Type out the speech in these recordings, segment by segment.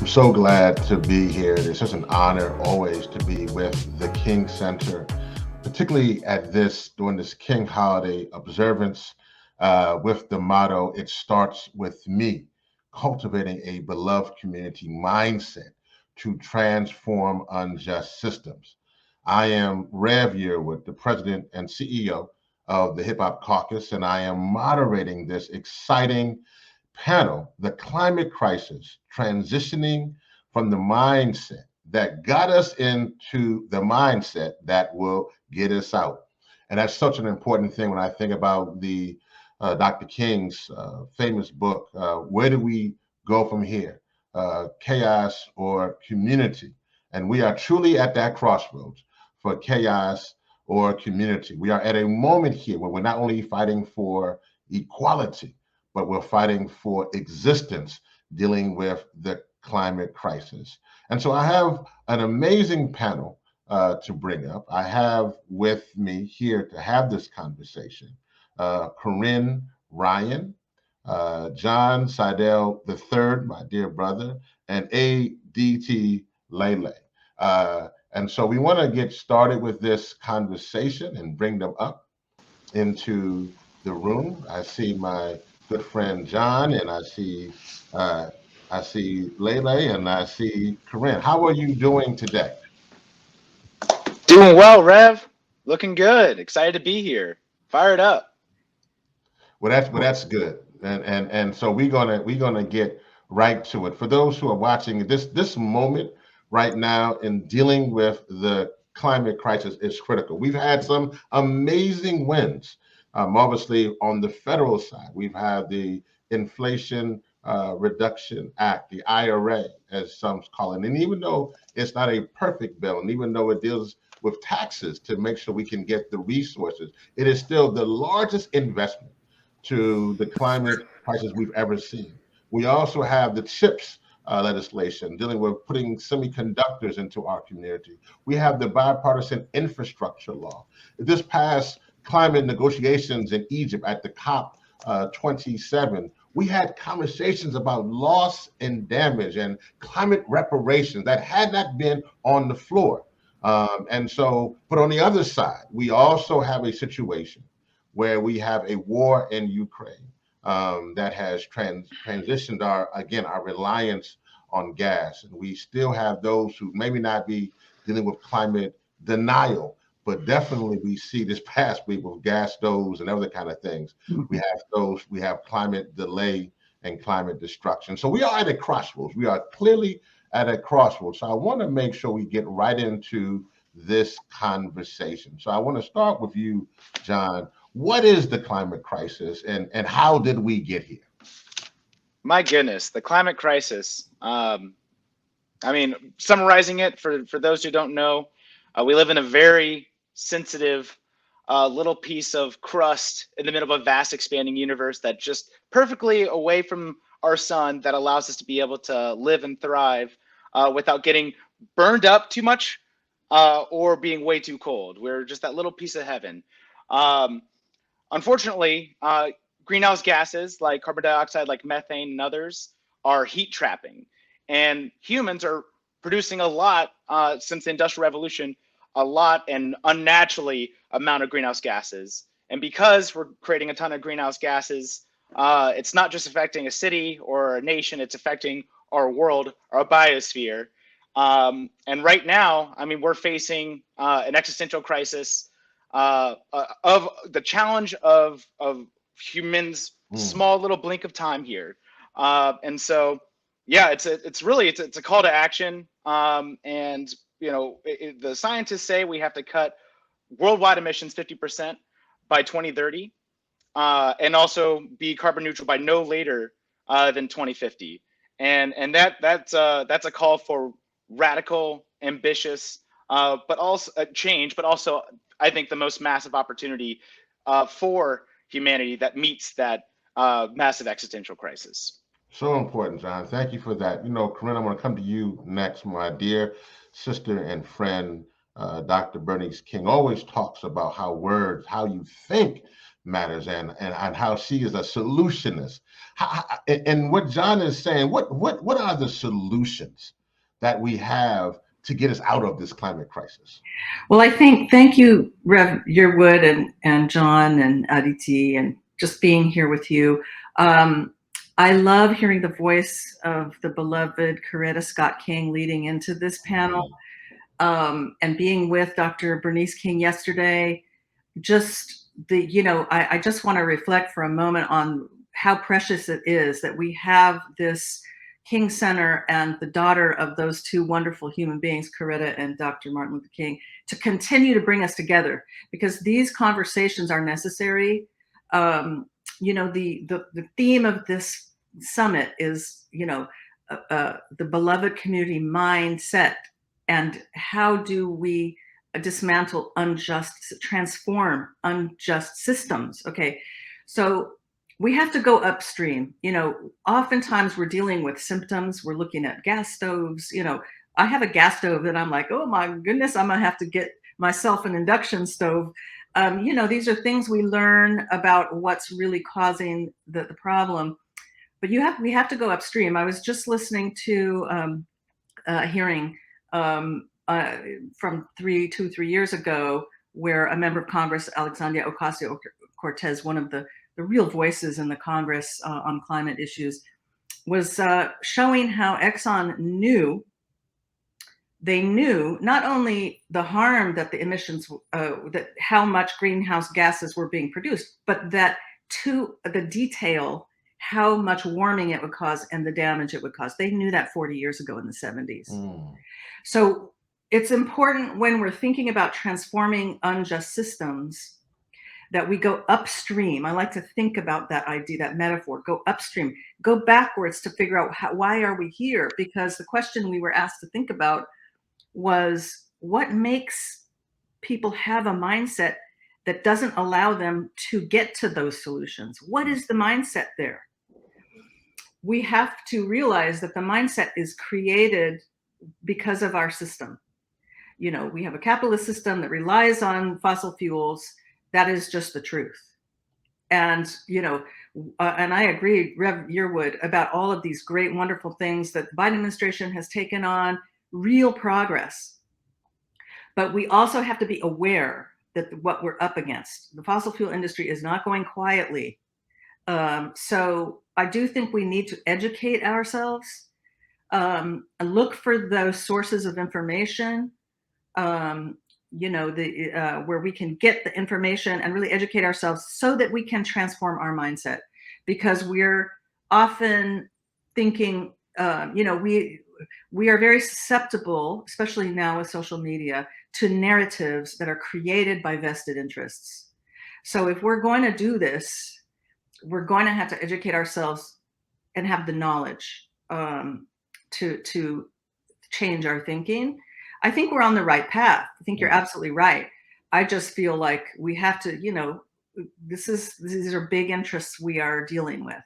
so glad to be here. It's just an honor always to be with the King Center, particularly at this during this King holiday observance, with the motto "It starts with me," cultivating a beloved community mindset to transform unjust systems. I am Rev Yearwood, the president and CEO of the Hip Hop Caucus, and I am moderating this exciting panel, The Climate Crisis, Transitioning from the Mindset that got us into the mindset that will get us out. And that's such an important thing when I think about the Dr. King's famous book, Where Do We Go From Here? Chaos or Community? And we are truly at that crossroads for chaos or community. We are at a moment here where we're not only fighting for equality, but we're fighting for existence, dealing with the climate crisis. And so I have an amazing panel to bring up. I have with me here to have this conversation Corinne Ryan, John Seidel III, my dear brother, and ADT Lele. And so we want to get started with this conversation and bring them up into the room. I see my good friend John, and uh, I see Lele, and I see Corinne. How are you doing today? Doing well, Rev. Looking good. Excited to be here. Fired up. Well, that's good, and so we're gonna get right to it. For those who are watching, this moment right now in dealing with the climate crisis is critical. We've had some amazing wins, obviously on the federal side. We've had the Inflation Reduction Act, the IRA, as some call it, and even though it's not a perfect bill, and even though it deals with taxes to make sure we can get the resources, it is still the largest investment to the climate crisis we've ever seen. We also have the CHIPS legislation dealing with putting semiconductors into our community. We have the bipartisan infrastructure law. This past climate negotiations in Egypt at the COP 27, we had conversations about loss and damage and climate reparations that had not been on the floor. But on the other side, we also have a situation where we have a war in Ukraine that has transitioned our reliance on gas, and we still have those who maybe not be dealing with climate denial, but definitely we see this past week with gas stoves and other kind of things. We have climate delay and climate destruction. So we are at a crossroads. We are clearly at a crossroads. So I want to make sure we get right into this conversation. So I want to start with you, John. What is the climate crisis, and how did we get here? My goodness, the climate crisis. Summarizing it for those who don't know, we live in a very sensitive little piece of crust in the middle of a vast expanding universe that just perfectly away from our sun that allows us to be able to live and thrive without getting burned up too much or being way too cold. We're just that little piece of heaven. Um, Unfortunately, greenhouse gases like carbon dioxide, like methane and others, are heat trapping. And humans are producing a lot since the Industrial Revolution, a lot and unnaturally amount of greenhouse gases. And because we're creating a ton of greenhouse gases, it's not just affecting a city or a nation, it's affecting our world, our biosphere. And right now, we're facing an existential crisis of the challenge of humans' Mm. small little blink of time here. And so, yeah, it's a call to action. And the scientists say we have to cut worldwide emissions 50% by 2030, and also be carbon neutral by no later than 2050. And that's a call for radical, ambitious, but also change, but also I think the most massive opportunity for humanity that meets that massive existential crisis. So important, John. Thank you for that. Corinne, I'm going to come to you next. My dear sister and friend, Dr. Bernice King, always talks about how words, how you think, matters and how she is a solutionist. And what John is saying, what are the solutions that we have to get us out of this climate crisis? Well, I think, thank you, Rev Yearwood and John and Aditi, and just being here with you. I love hearing the voice of the beloved Coretta Scott King leading into this panel, and being with Dr. Bernice King yesterday. Just I just want to reflect for a moment on how precious it is that we have this King Center and the daughter of those two wonderful human beings, Coretta and Dr. Martin Luther King, to continue to bring us together, because these conversations are necessary. The theme of this summit is, the beloved community mindset, and how do we dismantle transform unjust systems. Okay, so we have to go upstream. Oftentimes we're dealing with symptoms. We're looking at gas stoves. I have a gas stove and I'm like, oh my goodness, I'm gonna have to get myself an induction stove. These are things we learn about what's really causing the problem. But we have to go upstream. I was just listening to a hearing from 3 years ago, where a member of Congress, Alexandria Ocasio-Cortez, one of the real voices in the Congress on climate issues, was showing how Exxon knew not only the harm that the emissions, that how much greenhouse gases were being produced, but that to the detail, how much warming it would cause and the damage it would cause. They knew that 40 years ago in the 70s. So it's important when we're thinking about transforming unjust systems that we go upstream. I like to think about that idea, that metaphor, go upstream, go backwards to figure out why are we here? Because the question we were asked to think about was, what makes people have a mindset that doesn't allow them to get to those solutions? What is the mindset there? We have to realize that the mindset is created because of our system. We have a capitalist system that relies on fossil fuels. That is just the truth. And, and I agree, Rev Yearwood, about all of these great, wonderful things that the Biden administration has taken on, real progress. But we also have to be aware that what we're up against, the fossil fuel industry is not going quietly. So I do think we need to educate ourselves, and look for those sources of information, where we can get the information and really educate ourselves so that we can transform our mindset. Because we're often thinking, we are very susceptible, especially now with social media, to narratives that are created by vested interests. So if we're going to do this, we're going to have to educate ourselves and have the knowledge to change our thinking. I think we're on the right path. I think you're absolutely right. I just feel like we have to, these are big interests we are dealing with.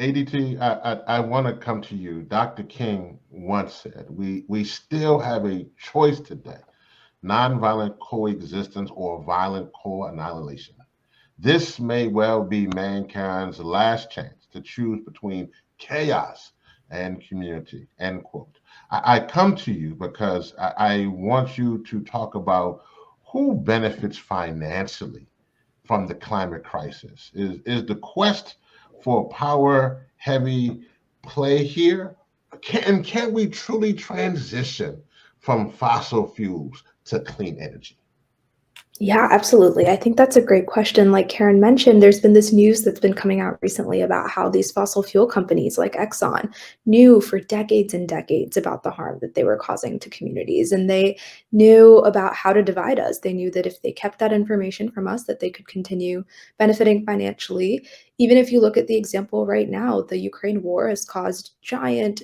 ADT, I want to come to you. Dr. King once said, we still have a choice today: nonviolent coexistence or violent co-annihilation. This may well be mankind's last chance to choose between chaos and community, end quote. I come to you because I want you to talk about who benefits financially from the climate crisis. Is the quest for power heavy play here? Can we truly transition from fossil fuels to clean energy? Yeah, absolutely. I think that's a great question. Like Karen mentioned, there's been this news that's been coming out recently about how these fossil fuel companies like Exxon knew for decades and decades about the harm that they were causing to communities. And they knew about how to divide us. They knew that if they kept that information from us, that they could continue benefiting financially. Even if you look at the example right now, the Ukraine war has caused giant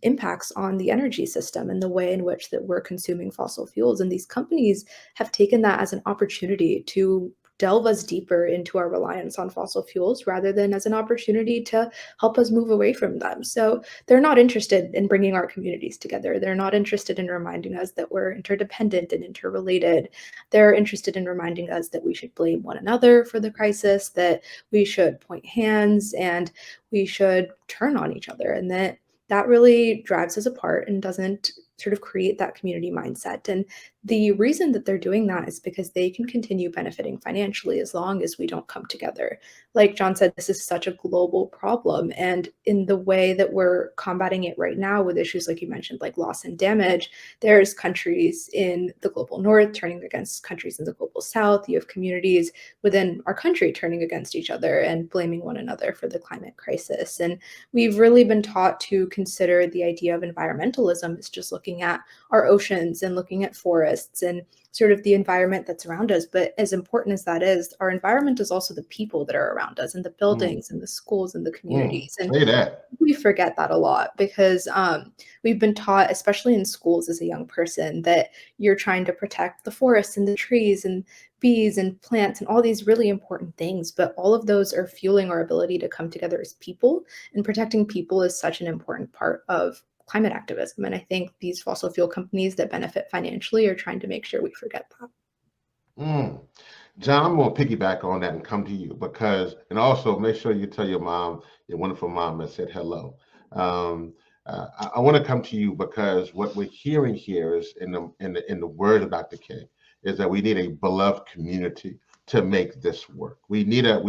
impacts on the energy system and the way in which that we're consuming fossil fuels. And these companies have taken that as an opportunity to delve us deeper into our reliance on fossil fuels rather than as an opportunity to help us move away from them. So they're not interested in bringing our communities together. They're not interested in reminding us that we're interdependent and interrelated. They're interested in reminding us that we should blame one another for the crisis, that we should point hands, and we should turn on each other, and that really drives us apart and doesn't sort of create that community mindset. And the reason that they're doing that is because they can continue benefiting financially as long as we don't come together. Like John said, this is such a global problem. And in the way that we're combating it right now with issues like you mentioned, like loss and damage, there's countries in the global north turning against countries in the global south. You have communities within our country turning against each other and blaming one another for the climate crisis. And we've really been taught to consider the idea of environmentalism as just looking at our oceans and looking at forests and sort of the environment that's around us. But as important as that is, our environment is also the people that are around us and the buildings and the schools and the communities. And Say that. we forget that a lot because we've been taught, especially in schools as a young person, that you're trying to protect the forests and the trees and bees and plants and all these really important things. But all of those are fueling our ability to come together as people, and protecting people is such an important part of climate activism. And I think these fossil fuel companies that benefit financially are trying to make sure we forget that. John, I'm going to piggyback on that and come to you because, and also make sure you tell your mom, your wonderful mom, that said hello. I want to come to you because what we're hearing here is in the word of Dr. King is that we need a beloved community to make this work. We need a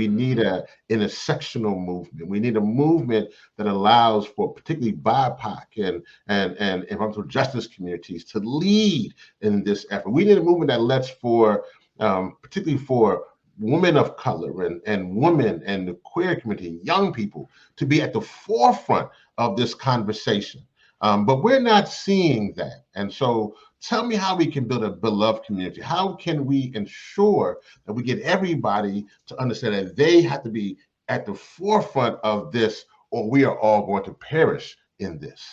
intersectional movement. We need a movement that allows for particularly BIPOC and environmental justice communities to lead in this effort. We need a movement that lets for particularly for women of color and women and the queer community, young people, to be at the forefront of this conversation. But we're not seeing that. And so tell me how we can build a beloved community. How can we ensure that we get everybody to understand that they have to be at the forefront of this, or we are all going to perish in this?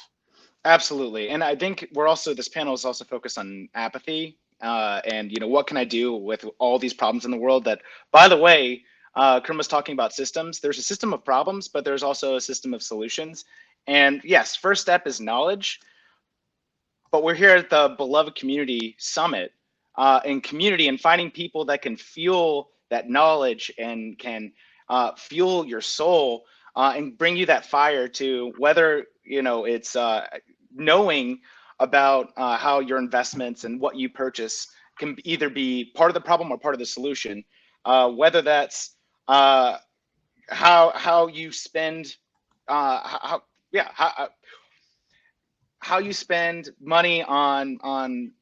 Absolutely. And I think this panel is also focused on apathy. And what can I do with all these problems in the world that, by the way, Karim was talking about systems. There's a system of problems, but there's also a system of solutions. And yes, first step is knowledge. But we're here at the Beloved Community Summit, in community and finding people that can fuel that knowledge and can fuel your soul and bring you that fire to whether it's knowing about how your investments and what you purchase can either be part of the problem or part of the solution. Whether that's how you spend how you spend money on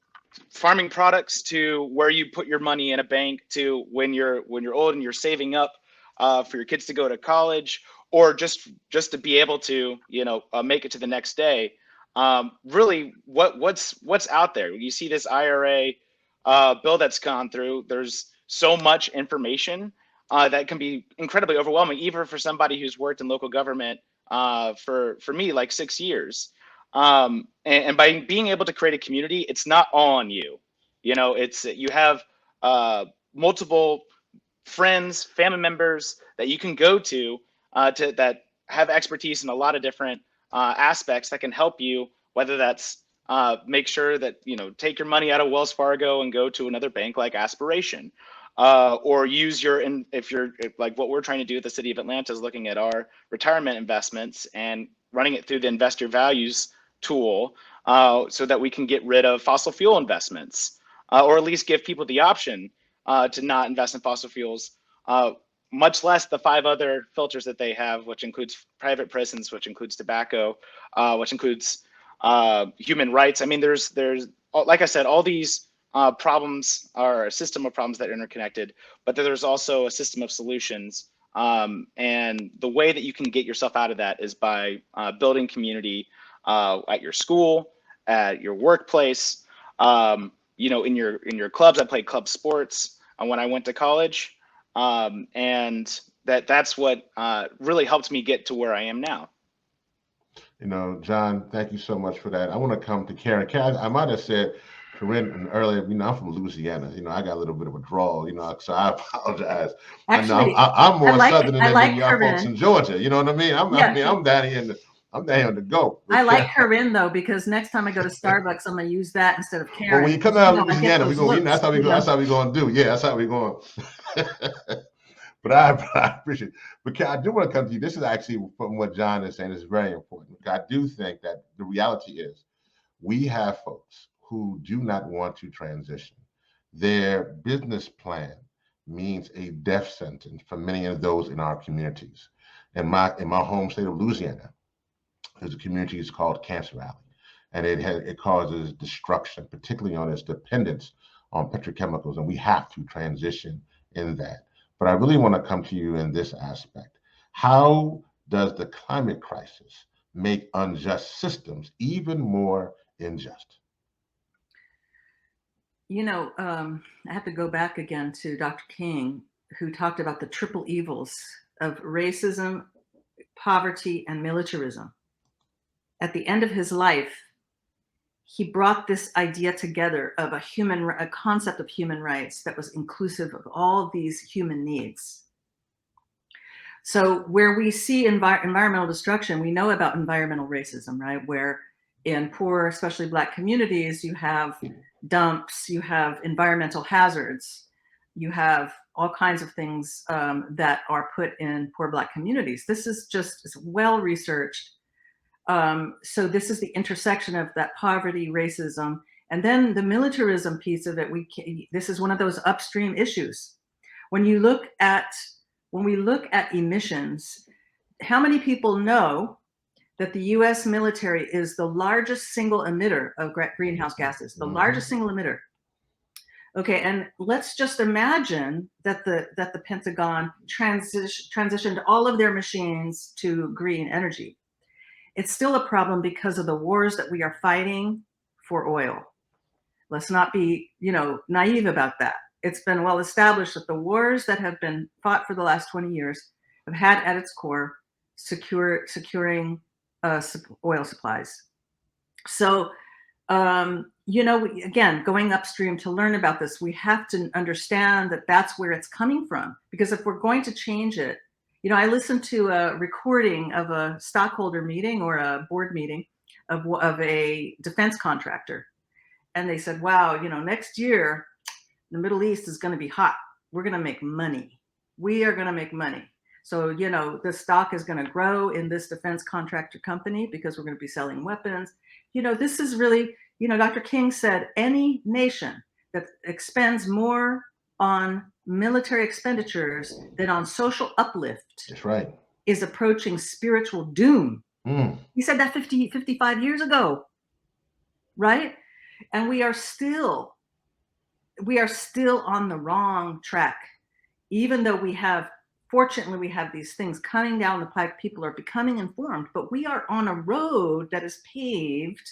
farming products, to where you put your money in a bank, to when you're old and you're saving up for your kids to go to college, or just to be able to make it to the next day. Really, what's out there? You see this IRA bill that's gone through. There's so much information that can be incredibly overwhelming, even for somebody who's worked in local government for me, like 6 years. And by being able to create a community, it's not all on you. You have multiple friends, family members that you can go to that have expertise in a lot of different aspects that can help you, whether that's make sure that take your money out of Wells Fargo and go to another bank like Aspiration, or use if like what we're trying to do at the City of Atlanta is looking at our retirement investments and running it through the Investor Values tool, so that we can get rid of fossil fuel investments, or at least give people the option to not invest in fossil fuels, much less the 5 other filters that they have, which includes private prisons, which includes tobacco, which includes human rights. I mean, there's like I said, all these problems are a system of problems that are interconnected, but there's also a system of solutions. And the way that you can get yourself out of that is by building community at your school, at your workplace, in your clubs. I played club sports when I went to college, and that's what really helped me get to where I am now. John, thank you so much for that. I want to come to Karen. Karen, I might have said Corinne, earlier, I'm from Louisiana. I got a little bit of a drawl, so I apologize. Actually, I'm more southern I than like y'all folks Corinne. in Georgia. You know what I mean? I'm down here I'm down here on the go. I like Corinne though, because next time I go to Starbucks, I'm gonna use that instead of Karen. Well, when you come down to I get Louisiana, those looks, that's how we go. That's how we going to do. Yeah, that's how we going. But I appreciate it. But I do want to come to you. This is actually from what John is saying is very important. I do think that the reality is we have folks who do not want to transition. Their business plan means a death sentence for many of those in our communities. In my home state of Louisiana, there's a community is called Cancer Alley, and it causes destruction, particularly on its dependence on petrochemicals, and we have to transition in that. But I really want to come to you in this aspect. How does the climate crisis make unjust systems even more unjust? I have to go back again to Dr. King, who talked about the triple evils of racism, poverty, and militarism. At the end of his life, he brought this idea together of a concept of human rights that was inclusive of all these human needs. So where we see environmental destruction, we know about environmental racism, right? Where in poor, especially Black communities, you have dumps, you have environmental hazards, you have all kinds of things that are put in poor Black communities. This is just well researched. So this is the intersection of that poverty, racism, and then the militarism piece of it. This is one of those upstream issues. When we look at emissions, how many people know that the U.S. military is the largest single emitter of greenhouse gases, the largest single emitter? Okay, and let's just imagine that the Pentagon transitioned all of their machines to green energy. It's still a problem because of the wars that we are fighting for oil. Let's not be, naive about that. It's been well established that the wars that have been fought for the last 20 years have had at its core securing oil supplies. So, again, going upstream to learn about this, we have to understand that that's where it's coming from. Because if we're going to change it, I listened to a recording of a stockholder meeting or a board meeting of a defense contractor. And they said, wow, next year, the Middle East is going to be hot. We're going to make money. We are going to make money. So, the stock is going to grow in this defense contractor company because we're going to be selling weapons. This is really, Dr. King said, any nation that expends more on military expenditures than on social uplift. That's right. Is approaching spiritual doom. Mm. He said that 55 years ago, right? And we are still on the wrong track, even though fortunately we have these things coming down the pipe. People are becoming informed, but we are on a road that is paved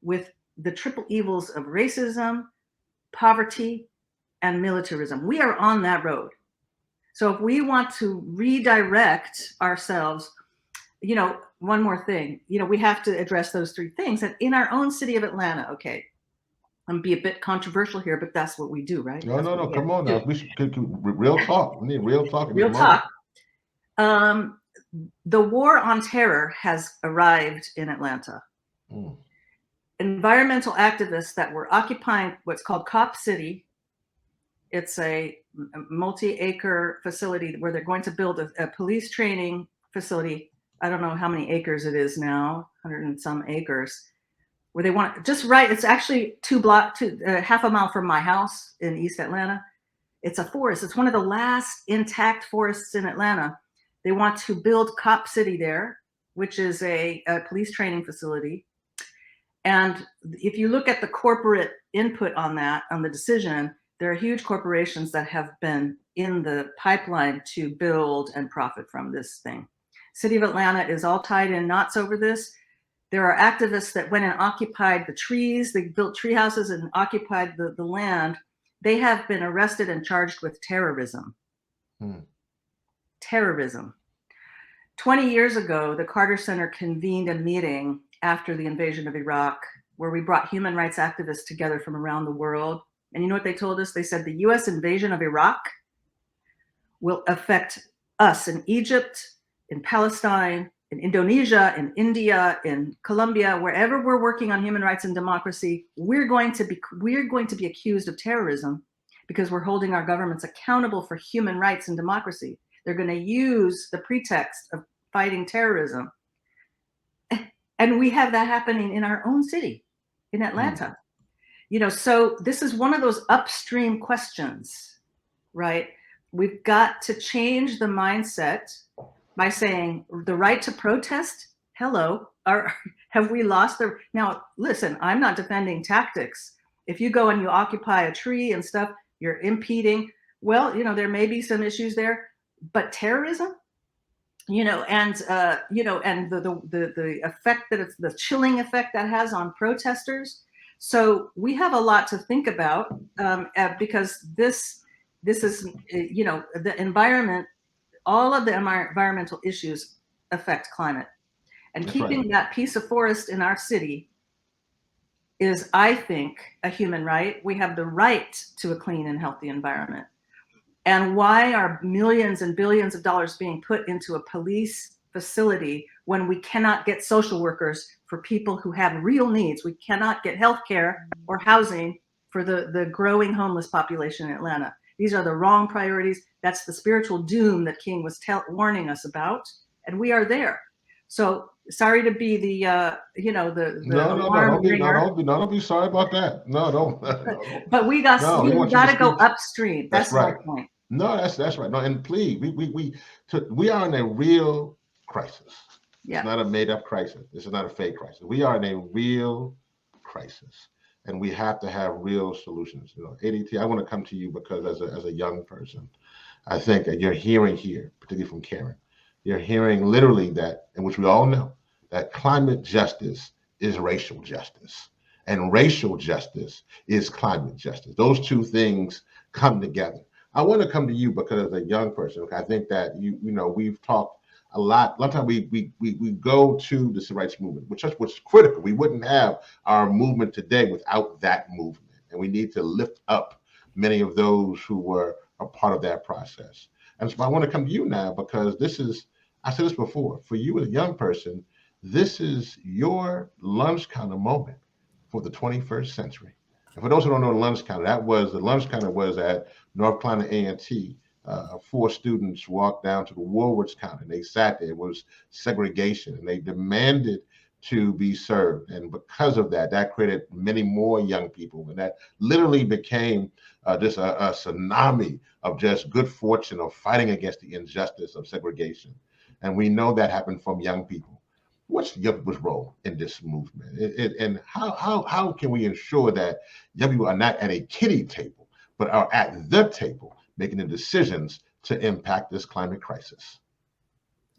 with the triple evils of racism, poverty, and militarism. We are on that road. So if we want to redirect ourselves, one more thing, we have to address those three things. And in our own city of Atlanta, okay, I'm gonna be a bit controversial here, but that's what we do, right? No, come on now. We should real talk. We need real talk. Real talk. The war on terror has arrived in Atlanta. Mm. Environmental activists that were occupying what's called Cop City. It's a multi-acre facility where they're going to build a police training facility. I don't know how many acres it is now, 100 and some acres, where they want just right. It's actually half a mile from my house in East Atlanta. It's a forest. It's one of the last intact forests in Atlanta. They want to build Cop City there, which is a police training facility. And if you look at the corporate input on that, on the decision, there are huge corporations that have been in the pipeline to build and profit from this thing. City of Atlanta is all tied in knots over this. There are activists that went and occupied the trees. They built tree houses and occupied the land. They have been arrested and charged with terrorism. Terrorism. 20 years ago, the Carter Center convened a meeting after the invasion of Iraq where we brought human rights activists together from around the world. And you know what they told us? They said the US invasion of Iraq will affect us in Egypt, in Palestine, in Indonesia, in India, in Colombia, wherever we're working on human rights and democracy, we're going to be accused of terrorism because we're holding our governments accountable for human rights and democracy. They're going to use the pretext of fighting terrorism. And we have that happening in our own city, in Atlanta. You know, so this is one of those upstream questions, right? We've got to change the mindset by saying the right to protest, hello, have we lost the, now listen, I'm not defending tactics. If you go and you occupy a tree and stuff, you're impeding, well, you know, there may be some issues there, but terrorism, you know, and and the effect that it's, the chilling effect that has on protesters. So we have a lot to think about because this is, you know, the environment, all of the environmental issues affect climate, and That's keeping right. that piece of forest in our city is, I think, a human right. We have the right to a clean and healthy environment. And why are millions and billions of dollars being put into a police facility when we cannot get social workers for people who have real needs? We cannot get health care or housing for the growing homeless population in Atlanta. These are the wrong priorities. That's the spiritual doom that King was warning us about, and we are there. So sorry to be the you know, the alarm ringer. Don't be sorry about that. No, don't. But we got No, we want you got to to go speak. upstream. That's right. my point. No, that's right. No, and please, we are in a real crisis. Yeah. It's not a made-up crisis. This is not a fake crisis. We are in a real crisis, and we have to have real solutions. You know, ADT, I want to come to you because as a young person, I think that you're hearing here, particularly from Karen, you're hearing literally that, and which we all know, that climate justice is racial justice, and racial justice is climate justice. Those two things come together. I want to come to you because as a young person, I think that you know, we've talked a lot. A lot of times we go to the civil rights movement, which is critical. We wouldn't have our movement today without that movement, and we need to lift up many of those who were a part of that process. And so I want to come to you now because this is, I said this before, for you as a young person, this is your lunch counter moment for the 21st century. And for those who don't know the lunch counter, the lunch counter was at North Carolina A&T. 4 students walked down to the Woolworths counter and they sat there. It was segregation, and they demanded to be served. And because of that, that created many more young people, and that literally became just a tsunami of just good fortune of fighting against the injustice of segregation. And we know that happened from young people. What's young people's role in this movement? And how can we ensure that young people are not at a kiddie table, but are at the table making the decisions to impact this climate crisis?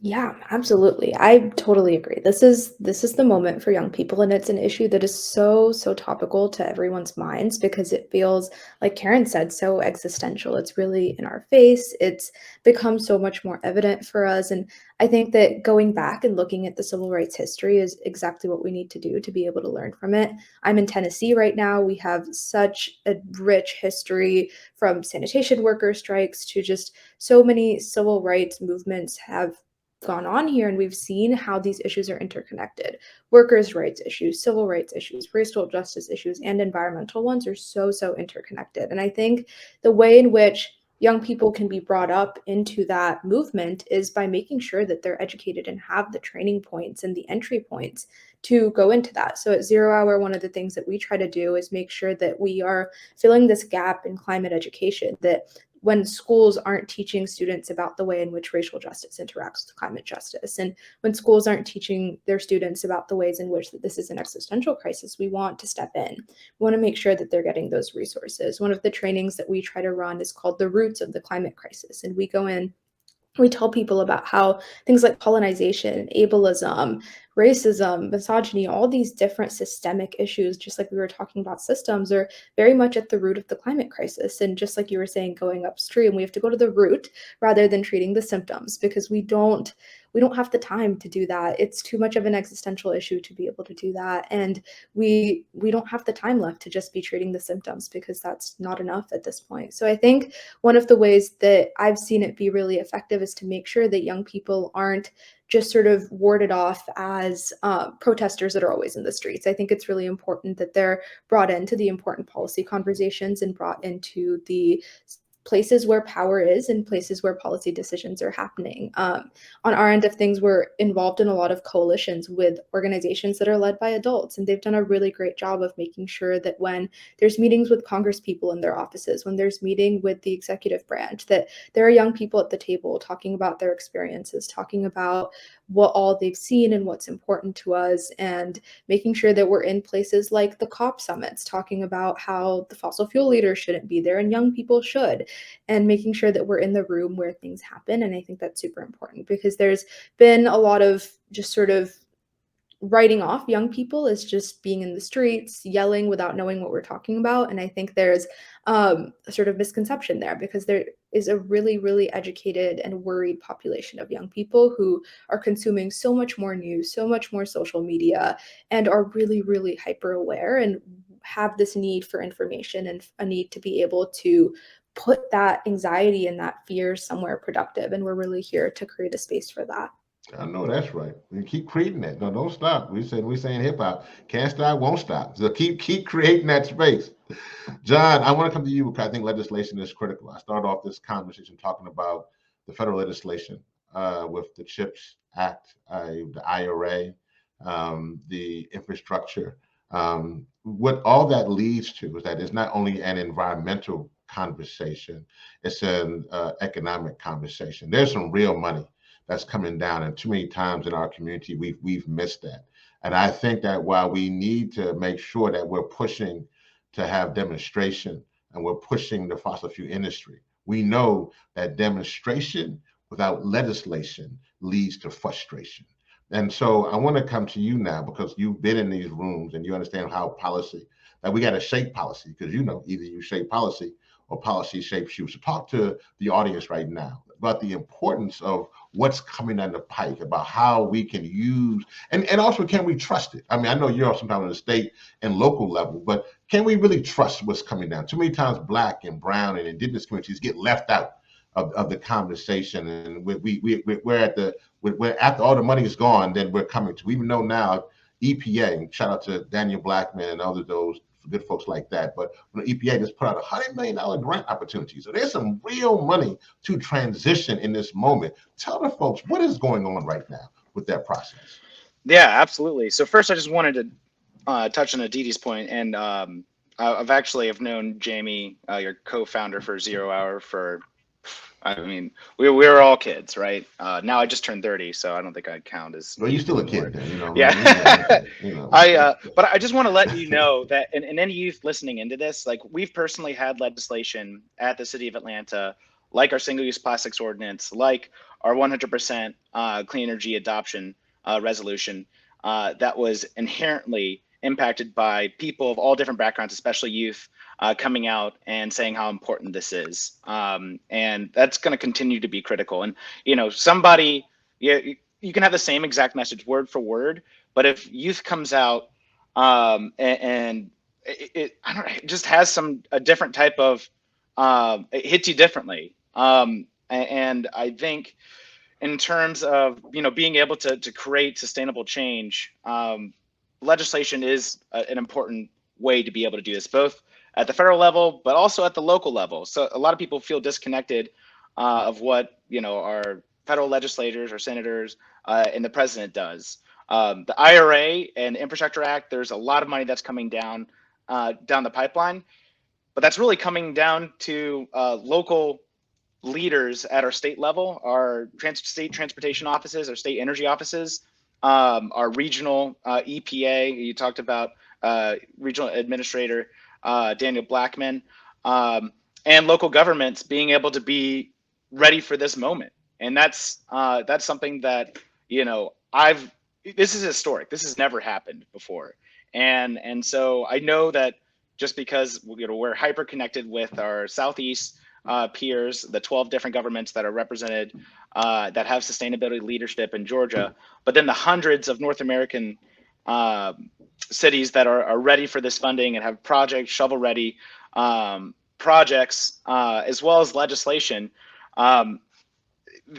Yeah, absolutely. I totally agree. This is the moment for young people, and it's an issue that is so topical to everyone's minds because it feels, like Karen said, so existential. It's really in our face. It's become so much more evident for us, and I think that going back and looking at the civil rights history is exactly what we need to do to be able to learn from it. I'm in Tennessee right now. We have such a rich history, from sanitation worker strikes to just so many civil rights movements have gone on here, and we've seen how these issues are interconnected. Workers' rights issues, civil rights issues, racial justice issues, and environmental ones are so interconnected. And I think the way in which young people can be brought up into that movement is by making sure that they're educated and have the training points and the entry points to go into that. So at 0 Hour, one of the things that we try to do is make sure that we are filling this gap in climate education, that when schools aren't teaching students about the way in which racial justice interacts with climate justice, and when schools aren't teaching their students about the ways in which this is an existential crisis, we want to step in. We want to make sure that they're getting those resources. One of the trainings that we try to run is called The Roots of the Climate Crisis, and we go in, we tell people about how things like colonization, ableism, racism, misogyny, all these different systemic issues, just like we were talking about systems, are very much at the root of the climate crisis. And just like you were saying, going upstream, we have to go to the root rather than treating the symptoms, because we don't have the time to do that. It's too much of an existential issue to be able to do that. And we don't have the time left to just be treating the symptoms, because that's not enough at this point. So I think one of the ways that I've seen it be really effective is to make sure that young people aren't just sort of warded off as protesters that are always in the streets. I think it's really important that they're brought into the important policy conversations and brought into the places where power is and places where policy decisions are happening. On our end of things, we're involved in a lot of coalitions with organizations that are led by adults, and they've done a really great job of making sure that when there's meetings with Congress people in their offices, when there's meeting with the executive branch, that there are young people at the table talking about their experiences, talking about what all they've seen and what's important to us, and making sure that we're in places like the COP summits, talking about how the fossil fuel leaders shouldn't be there and young people should, and making sure that we're in the room where things happen. And I think that's super important, because there's been a lot of just sort of writing off young people as just being in the streets, yelling without knowing what we're talking about. And I think there's a sort of misconception there, because there is a really, really educated and worried population of young people who are consuming so much more news, so much more social media, and are really, really hyper aware and have this need for information and a need to be able to put that anxiety and that fear somewhere productive. And we're really here to create a space for that. I know that's right. We keep creating that. No, don't stop. We saying hip hop can't stop, won't stop. So keep creating that space. John, I want to come to you because I think legislation is critical. I started off this conversation talking about the federal legislation with the CHIPS Act, the IRA, the infrastructure. What all that leads to is that it's not only an environmental conversation, it's an economic conversation. There's some real money that's coming down, and too many times in our community we've missed that. And I think that while we need to make sure that we're pushing to have demonstration and we're pushing the fossil fuel industry, we know that demonstration without legislation leads to frustration. And so I want to come to you now, because you've been in these rooms and you understand how policy, that we got to shape policy, because either you shape policy or policy shapes you. So talk to the audience right now about the importance of what's coming down the pike, about how we can use, and also can we trust it? I mean, I know you're sometimes on the state and local level, but can we really trust what's coming down? Too many times Black and brown and indigenous communities get left out of the conversation, and we're after all the money is gone, then we're coming to, even though now EPA, and shout out to Daniel Blackman and other those good folks like that, but when the EPA just put out $100 million grant opportunities, so there's some real money to transition in this moment. Tell the folks what is going on right now with that process. Yeah, absolutely. So first, I just wanted to touch on Aditi's point, and I've known Jamie, your co-founder, for 0 Hour for, I mean, we were all kids, right? Now I just turned 30, so I don't think I'd count as. Well, you're still a kid, then, Yeah. But I just want to let you know that, and any youth listening into this, like, we've personally had legislation at the City of Atlanta, like our single-use plastics ordinance, like our 100% clean energy adoption resolution, that was inherently impacted by people of all different backgrounds, especially youth, coming out and saying how important this is. And that's going to continue to be critical. And, somebody, you can have the same exact message word for word, but if youth comes out and it just has a different type of, it hits you differently. And I think in terms of, being able to create sustainable change, legislation is an important way to be able to do this, both at the federal level, but also at the local level. So a lot of people feel disconnected of what, our federal legislators or senators and the president does. The IRA and Infrastructure Act, there's a lot of money that's coming down the pipeline, but that's really coming down to local leaders at our state level, our state transportation offices, our state energy offices, our regional EPA. You talked about regional administrator Daniel Blackman, and local governments being able to be ready for this moment. And that's something that I've this is historic. This has never happened before. And so I know that just because we're hyper connected with our Southeast peers, the 12 different governments that are represented that have sustainability leadership in Georgia, but then the hundreds of North American cities that are ready for this funding and have projects, shovel ready projects, as well as legislation.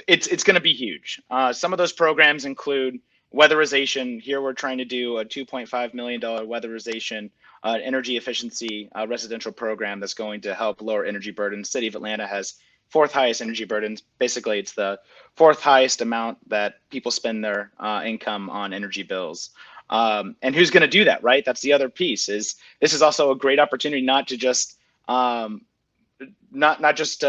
It's going to be huge. Some of those programs include weatherization. Here we're trying to do a $2.5 million weatherization energy efficiency residential program that's going to help lower energy burdens. City of Atlanta has fourth highest energy burdens. Basically, it's the fourth highest amount that people spend their income on energy bills. And who's going to do that, right? That's the other piece. Is this is also a great opportunity not to just not just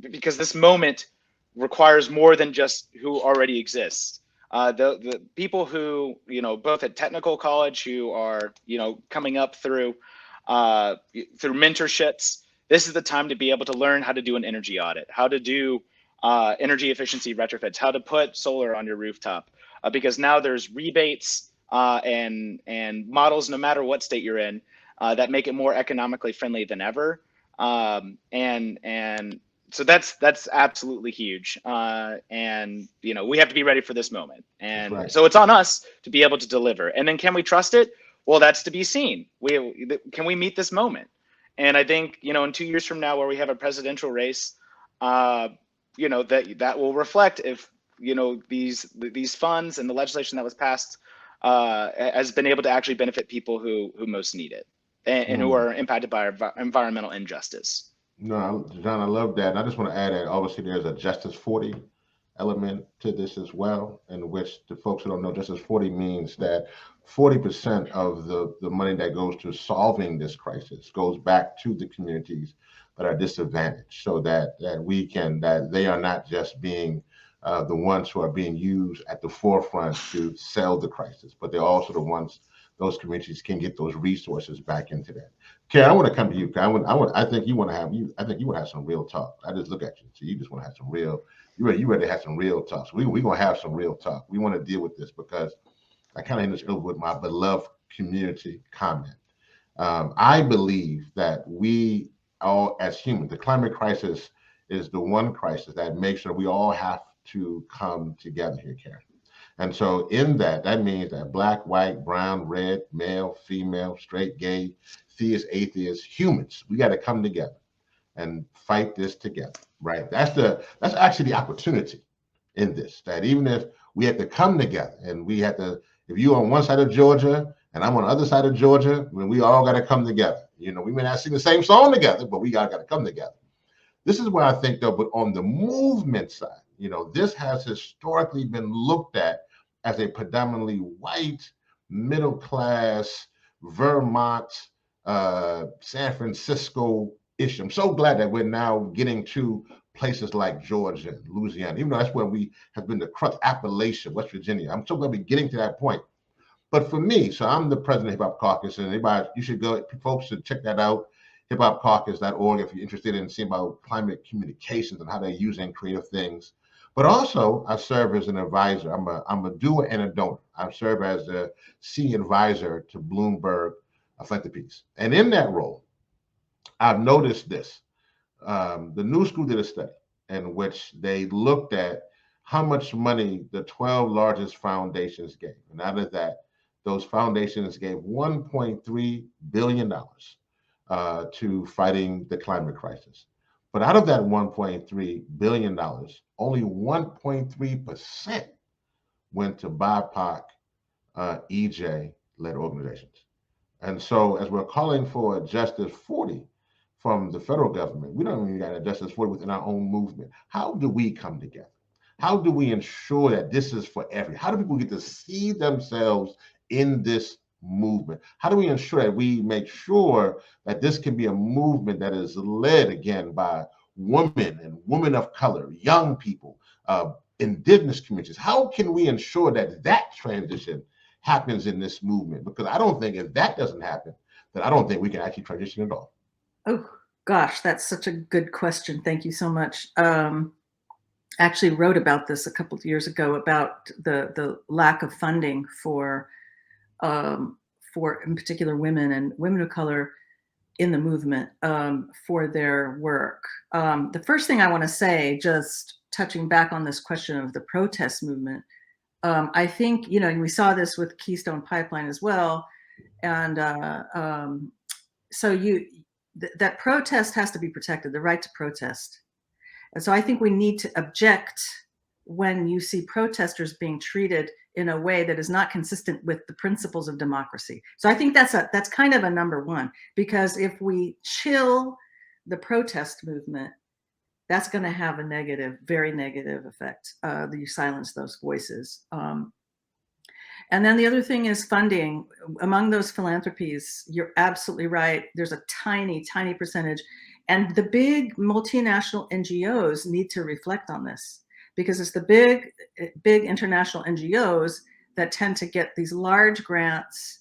because this moment requires more than just who already exists. The people who, both at technical college who are, coming up through mentorships, this is the time to be able to learn how to do an energy audit, how to do energy efficiency retrofits, how to put solar on your rooftop, because now there's rebates and models, no matter what state you're in, that make it more economically friendly than ever. And so that's absolutely huge. And, we have to be ready for this moment. And right. So it's on us to be able to deliver. And then can we trust it? Well, that's to be seen. Can we meet this moment? And I think, in 2 years from now, where we have a presidential race, that will reflect if, these funds and the legislation that was passed has been able to actually benefit people who most need it and who are impacted by environmental injustice. No, John, I love that. And I just want to add that obviously there's a Justice 40 element to this as well, in which the folks who don't know, Justice 40 means that 40% of the money that goes to solving this crisis goes back to the communities that are disadvantaged, so that they are not just being the ones who are being used at the forefront to sell the crisis, but they're also the ones those communities can get those resources back into that. Karen, I want to come to you. I think you want to have some real talk. I just look at you, so you just want to have some real. You ready to have some real talk. So we're gonna have some real talk. We want to deal with this because I kind of end this over with my beloved community comment. I believe that we all, as humans, the climate crisis is the one crisis that makes sure we all have to come together here, Karen. And so in that means that black, white, brown, red, male, female, straight, gay, theist, atheist, humans, we got to come together and fight this together, right? That's actually the opportunity in this, that even if we have to come together and we have to, if you're on one side of Georgia and I'm on the other side of Georgia, when we all got to come together. We may not sing the same song together, but we got to come together. This is where I think though, but on the movement side, this has historically been looked at as a predominantly white, middle class, Vermont, San Francisco issue. I'm so glad that we're now getting to places like Georgia and Louisiana, even though that's where we have been the crux, Appalachia, West Virginia. I'm so glad we're getting to that point. But for me, so I'm the president of Hip Hop Caucus, and anybody, you should go, folks should check that out, hiphopcaucus.org, if you're interested in seeing about climate communications and how they're using creative things. But also, I serve as an advisor. I'm a doer and a donor. I serve as a senior advisor to Bloomberg Philanthropies. And in that role, I've noticed this. The New School did a study in which they looked at how much money the 12 largest foundations gave. And out of that, those foundations gave $1.3 billion to fighting the climate crisis. But out of that $1.3 billion, only 1.3% went to BIPOC, EJ-led organizations. And so as we're calling for a Justice 40 from the federal government, we don't even got a Justice 40 within our own movement. How do we come together? How do we ensure that this is for everyone? How do people get to see themselves in this movement? How do we ensure that we make sure that this can be a movement that is led again by women and women of color, young people, indigenous communities? How can we ensure that that transition happens in this movement? Because I don't think if that doesn't happen, then I don't think we can actually transition at all. Oh gosh, that's such a good question. Thank you so much. actually wrote about this a couple of years ago about the lack of funding for in particular women and women of color in the movement for their work. The first thing I want to say, just touching back on this question of the protest movement, I think, you know, we saw this with Keystone Pipeline as well. And so that protest has to be protected, the right to protest. And so I think we need to object when you see protesters being treated in a way that is not consistent with the principles of democracy. So I think that's kind of a number one, because if we chill the protest movement, that's going to have a negative, very negative effect. You silence those voices. And then the other thing is funding. Among those philanthropies, you're absolutely right. There's a tiny, tiny percentage. And the big multinational NGOs need to reflect on this, because it's the big international NGOs that tend to get these large grants,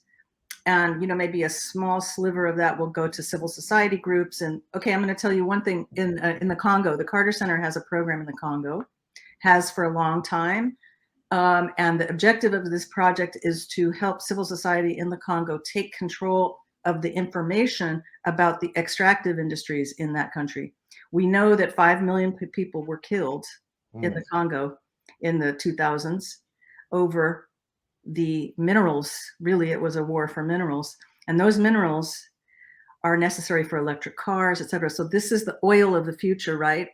and, you know, maybe a small sliver of that will go to civil society groups. And okay, I'm going to tell you one thing. In the Congo, the Carter Center has a program in the Congo, has for a long time. And the objective of this project is to help civil society in the Congo take control of the information about the extractive industries in that country. We know that 5 million people were killed in the Congo in the 2000s over the minerals. Really, it was a war for minerals. And those minerals are necessary for electric cars, et cetera. So this is the oil of the future, right?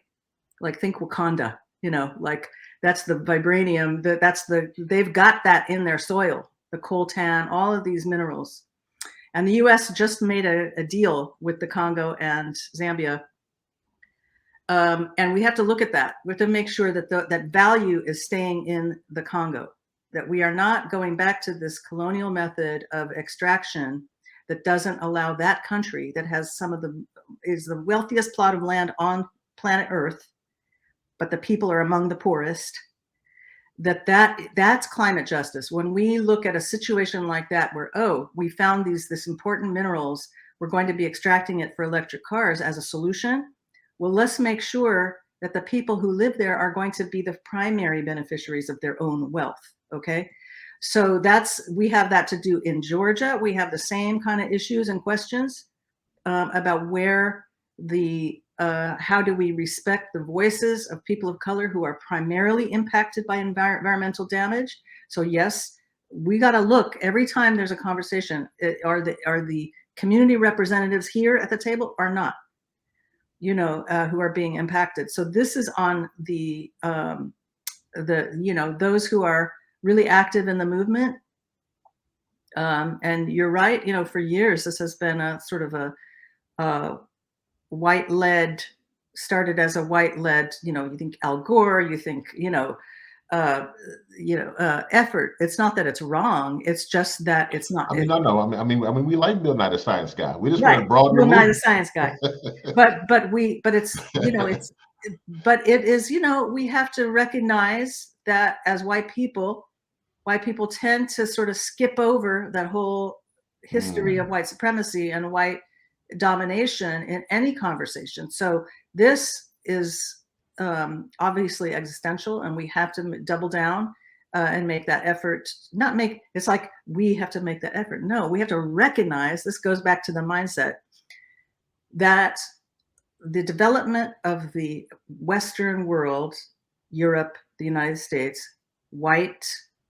Like, think Wakanda, you know, like that's the vibranium, they've got that in their soil, the coltan, all of these minerals. And the US just made a deal with the Congo and Zambia. And we have to look at that. We have to make sure that that value is staying in the Congo, that we are not going back to this colonial method of extraction that doesn't allow that country that has is the wealthiest plot of land on planet Earth, but the people are among the poorest, that's climate justice. When we look at a situation like that, where, oh, we found this important minerals, we're going to be extracting it for electric cars as a solution. Well, let's make sure that the people who live there are going to be the primary beneficiaries of their own wealth. Okay. So we have that to do in Georgia. We have the same kind of issues and questions about where how do we respect the voices of people of color who are primarily impacted by environmental damage? So yes, we got to look every time there's a conversation. Are the community representatives here at the table or not? You know, who are being impacted. So this is on the those who are really active in the movement. And you're right. You know, for years this has been a sort of a white-led, started as a white-led, you know, you think Al Gore, you think, effort. It's not that it's wrong. It's just that it's not. I mean, we like Bill Nye the Science Guy. We just right. want to broaden Bill Nye the Science Guy. but it's, you know, but it is, you know, we have to recognize that as white people tend to sort of skip over that whole history of white supremacy and white domination in any conversation. So this is obviously existential, and we have to double down and make that effort. It's like we have to make that effort. No, we have to recognize, this goes back to the mindset, that the development of the Western world, Europe, the United States, white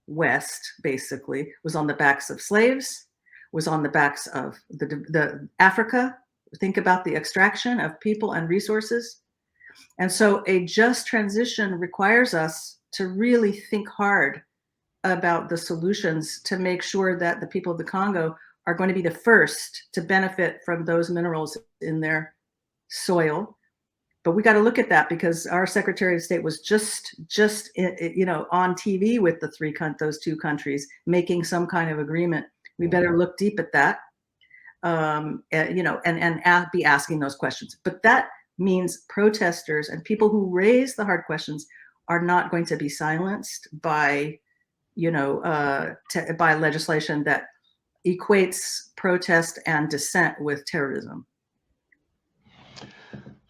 West, basically, was on the backs of slaves, was on the backs of the Africa. Think about the extraction of people and resources. And so a just transition requires us to really think hard about the solutions to make sure that the people of the Congo are going to be the first to benefit from those minerals in their soil. But we got to look at that, because our Secretary of State was just on TV with those two countries making some kind of agreement. We better look deep at that, and be asking those questions. But that means protesters and people who raise the hard questions are not going to be silenced by, by legislation that equates protest and dissent with terrorism.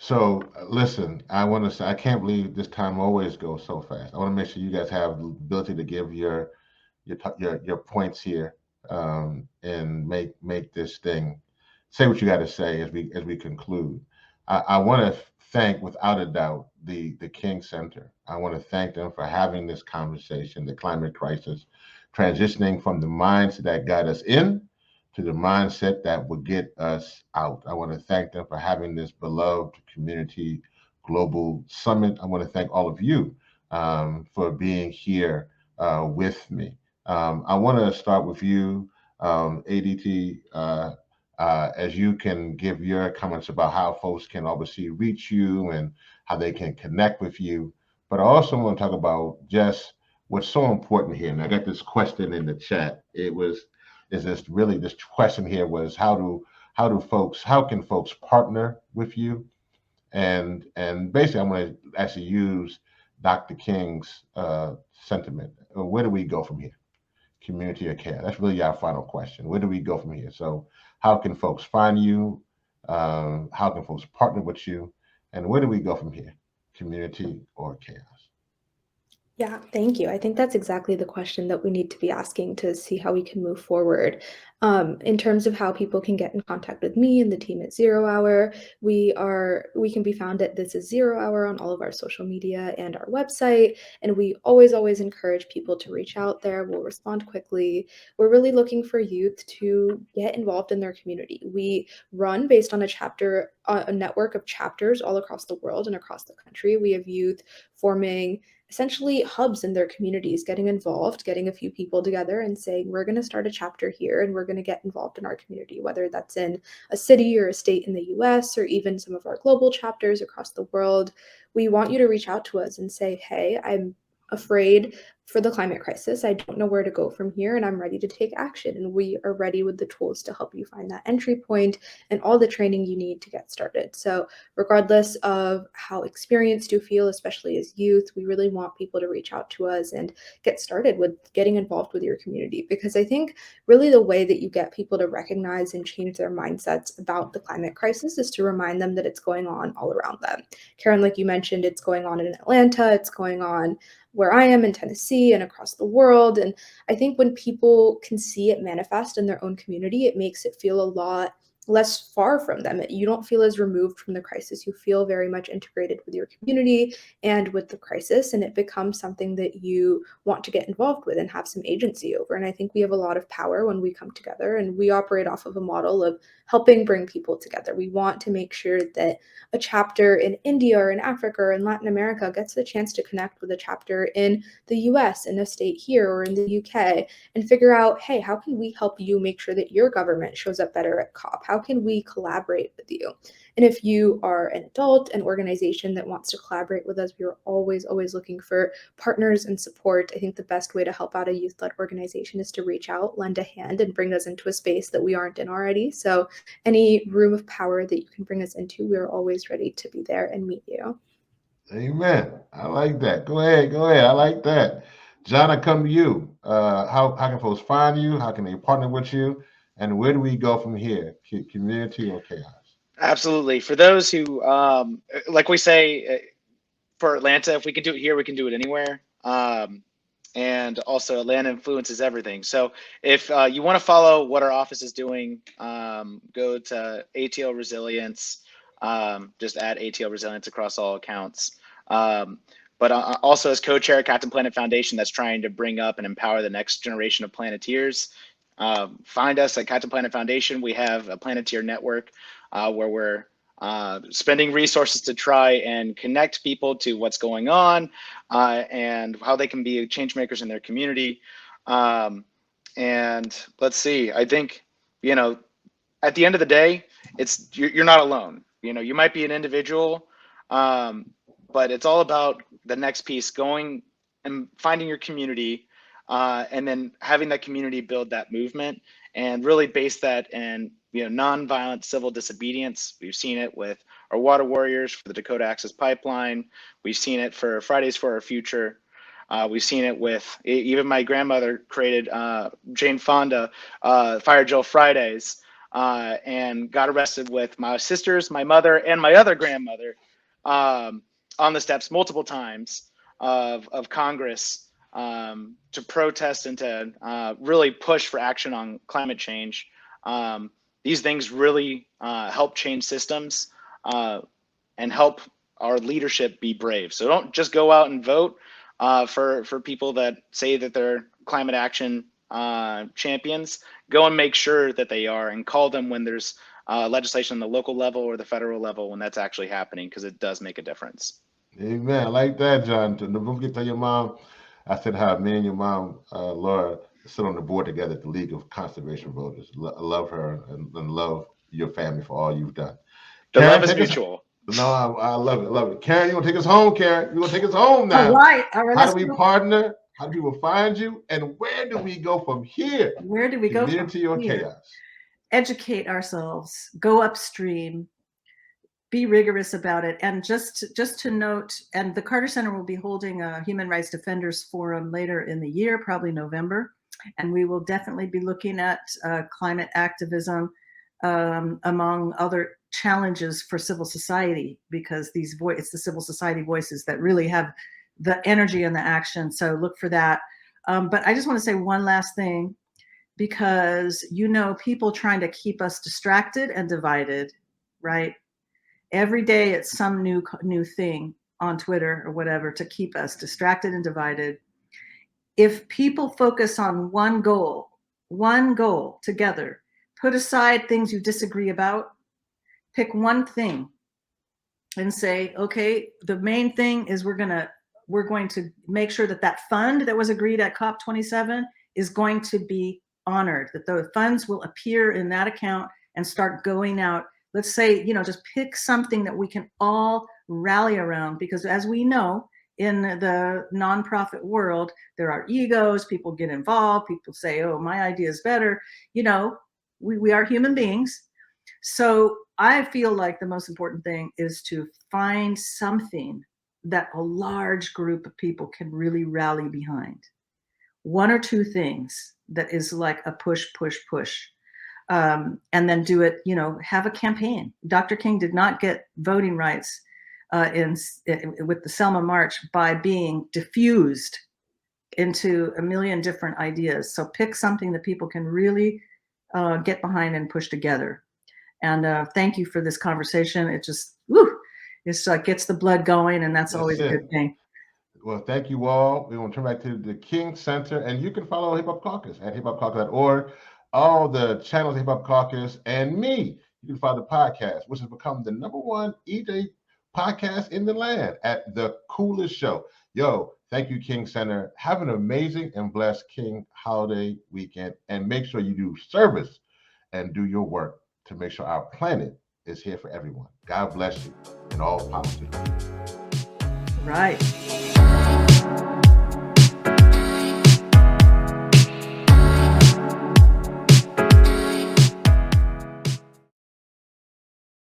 So listen, I want to say I can't believe this time always goes so fast. I want to make sure you guys have the ability to give your points here, and make this thing say what you got to say as we conclude. I want to thank, without a doubt, the King Center. I want to thank them for having this conversation, the climate crisis, transitioning from the mindset that got us in to the mindset that will get us out. I want to thank them for having this beloved community global summit. I want to thank all of you, for being here, with me. I want to start with you, ADT, as you can give your comments about how folks can obviously reach you and how they can connect with you. But I also want to talk about just what's so important here. And I got this question in the chat. This question here was how can folks partner with you? And basically I'm going to actually use Dr. King's sentiment. Where do we go from here? Community or care? That's really our final question. Where do we go from here? So how can folks find you? How can folks partner with you? And where do we go from here? Community or chaos? Yeah, thank you. I think that's exactly the question that we need to be asking to see how we can move forward. In terms of how people can get in contact with me and the team at Zero Hour, we can be found at This Is Zero Hour on all of our social media and our website. And we always encourage people to reach out there. We'll respond quickly. We're really looking for youth to get involved in their community. We run based on a network of chapters all across the world and across the country. We have youth forming essentially hubs in their communities, getting involved, getting a few people together and saying, we're going to start a chapter here and we're going to get involved in our community, whether that's in a city or a state in the US or even some of our global chapters across the world. We want you to reach out to us and say, hey, I'm afraid for the climate crisis. I don't know where to go from here and I'm ready to take action. And we are ready with the tools to help you find that entry point and all the training you need to get started. So regardless of how experienced you feel, especially as youth, we really want people to reach out to us and get started with getting involved with your community. Because I think really the way that you get people to recognize and change their mindsets about the climate crisis is to remind them that it's going on all around them. Karen, like you mentioned, it's going on in Atlanta, it's going on where I am in Tennessee and across the world. And I think when people can see it manifest in their own community, it makes it feel a lot less far from them. You don't feel as removed from the crisis. You feel very much integrated with your community and with the crisis, and it becomes something that you want to get involved with and have some agency over. And I think we have a lot of power when we come together, and we operate off of a model of helping bring people together. We want to make sure that a chapter in India or in Africa or in Latin America gets the chance to connect with a chapter in the US, in a state here or in the UK, and figure out, hey, how can we help you make sure that your government shows up better at COP? How can we collaborate with you? And if you are an adult, an organization that wants to collaborate with us, we are always looking for partners and support. I think the best way to help out a youth-led organization is to reach out, lend a hand, and bring us into a space that we aren't in already. So any room of power that you can bring us into, we're always ready to be there and meet you. Amen. I like that. Go ahead. I like that. John, I come to you. How can folks find you? How can they partner with you? And where do we go from here? Community or chaos? Absolutely. For those who, like we say, for Atlanta, if we can do it here, we can do it anywhere. And also Atlanta influences everything. So if you want to follow what our office is doing, go to ATL Resilience, just add ATL Resilience across all accounts. But also as co-chair at Captain Planet Foundation, that's trying to bring up and empower the next generation of Planeteers. Find us at Captain Planet Foundation. We have a Planeteer network where we're spending resources to try and connect people to what's going on and how they can be change makers in their community. And let's see, I think, at the end of the day, you're not alone. You might be an individual, but it's all about the next piece, going and finding your community, and then having that community build that movement and really base that in nonviolent civil disobedience. We've seen it with our water warriors for the Dakota Access Pipeline. We've seen it for Fridays for Our Future. We've seen it with even my grandmother created Jane Fonda Fire Drill Fridays. and got arrested with my sisters, my mother, and my other grandmother on the steps multiple times of Congress to protest and to really push for action on climate change. These things really help change systems and help our leadership be brave. So don't just go out and vote for people that say that they're climate action champions. Go and make sure that they are, and call them when there's legislation on the local level or the federal level when that's actually happening, because it does make a difference. Amen. I like that, John. Don't forget to tell your mom I said how me and your mom, Laura, sit on the board together at the League of Conservation Voters. Love her and love your family for all you've done. The Karen, love is mutual. No, I love it. Love it. Karen, you want to take us home, Karen? You want to take us home now? All right. How do we partner? How do people find you? And where do we go from here? Where do we go from into your here? chaos. Educate ourselves. Go upstream. Be rigorous about it. And just to note, and the Carter Center will be holding a Human Rights Defenders Forum later in the year, probably November. And we will definitely be looking at climate activism among other challenges for civil society, because it's the civil society voices that really have the energy and the action. So look for that. But I just want to say one last thing, because people trying to keep us distracted and divided, right? Every day it's some new thing on Twitter or whatever to keep us distracted and divided. If people focus on one goal together, put aside things you disagree about, pick one thing and say, okay, the main thing is we're going to make sure that fund that was agreed at COP27 is going to be honored, that the funds will appear in that account and start going out. Let's say, just pick something that we can all rally around, because as we know, in the nonprofit world, there are egos, people get involved, people say, oh, my idea is better. We are human beings. So I feel like the most important thing is to find something that a large group of people can really rally behind. One or two things that is like a push. And then do it, have a campaign. Dr. King did not get voting rights with the Selma March by being diffused into a million different ideas. So pick something that people can really get behind and push together. And thank you for this conversation. It just, it's gets the blood going, and that's always a good thing. Well, thank you all. We're going to turn back to the King Center, and you can follow Hip Hop Caucus at hiphopcaucus.org. All the channels, Hip Hop Caucus, and me. You can follow the podcast, which has become the #1 EJ podcast in the land at The Coolest Show. Yo, thank you, King Center. Have an amazing and blessed King holiday weekend, and make sure you do service and do your work to make sure our planet is here for everyone. God bless you, and all positive. Right.